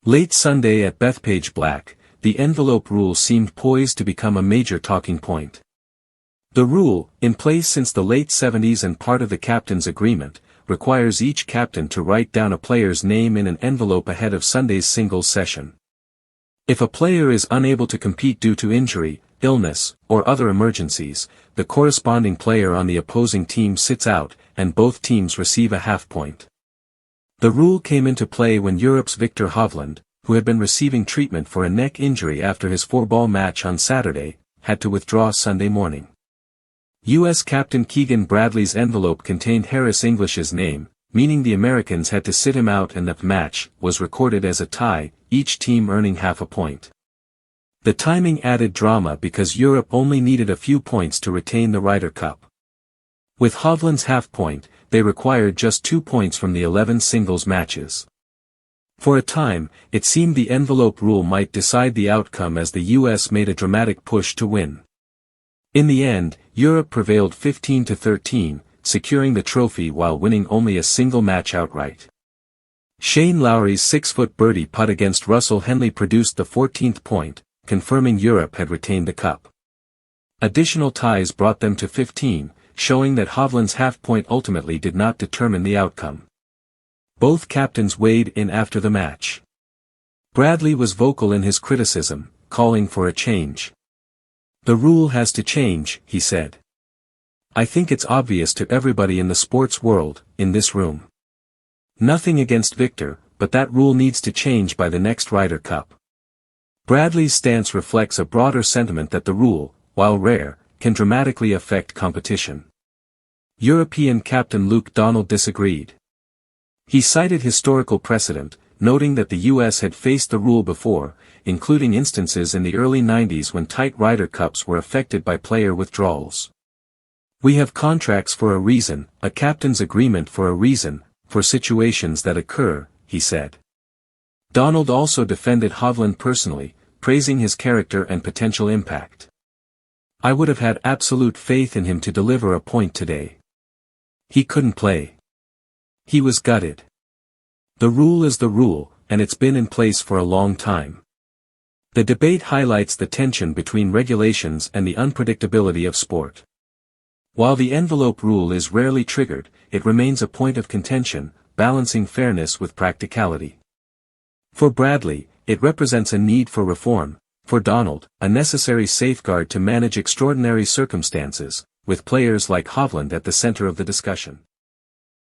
Late Sunday at Bethpage Black, the envelope rule seemed poised to become a major talking point. The rule, in place since the late 70s and part of the captain's agreement, requires each captain to write down a player's name in an envelope ahead of Sunday's singles session. If a player is unable to compete due to injury, illness, or other emergencies, the corresponding player on the opposing team sits out, and both teams receive a half point. The rule came into play when Europe's Viktor Hovland, who had been receiving treatment for a neck injury after his four-ball match on Saturday, had to withdraw Sunday morning. U.S. captain Keegan Bradley's envelope contained Harris English's name, meaning the Americans had to sit him out and the match was recorded as a tie, each team earning half a point. The timing added drama because Europe only needed a few points to retain the Ryder Cup. With Hovland's half point, they required just 2 points from the 11 singles matches. For a time, it seemed the envelope rule might decide the outcome as the U.S. made a dramatic push to win. In the end, Europe prevailed 15-13, securing the trophy while winning only a single match outright. Shane Lowry's 6-foot birdie putt against Russell Henley produced the 14th point, confirming Europe had retained the cup. Additional ties brought them to 15, showing that Hovland's half-point ultimately did not determine the outcome. Both captains weighed in after the match. Bradley was vocal in his criticism, calling for a change. "The rule has to change," he said. "I think it's obvious to everybody in the sports world, in this room. Nothing against Viktor, but that rule needs to change by the next Ryder Cup." Bradley's stance reflects a broader sentiment that the rule, while rare, can dramatically affect competition. European captain Luke Donald disagreed. He cited historical precedent, noting that the U.S. had faced the rule before, including instances in the early 90s when tight Ryder Cups were affected by player withdrawals. "We have contracts for a reason, a captain's agreement for a reason, for situations that occur," he said. Donald also defended Hovland personally, praising his character and potential impact. "I would have had absolute faith in him to deliver a point today. He couldn't play. He was gutted. The rule is the rule, and it's been in place for a long time." The debate highlights the tension between regulations and the unpredictability of sport. While the envelope rule is rarely triggered, it remains a point of contention, balancing fairness with practicality. For Bradley, it represents a need for reform; for Donald, a necessary safeguard to manage extraordinary circumstances, with players like Hovland at the center of the discussion.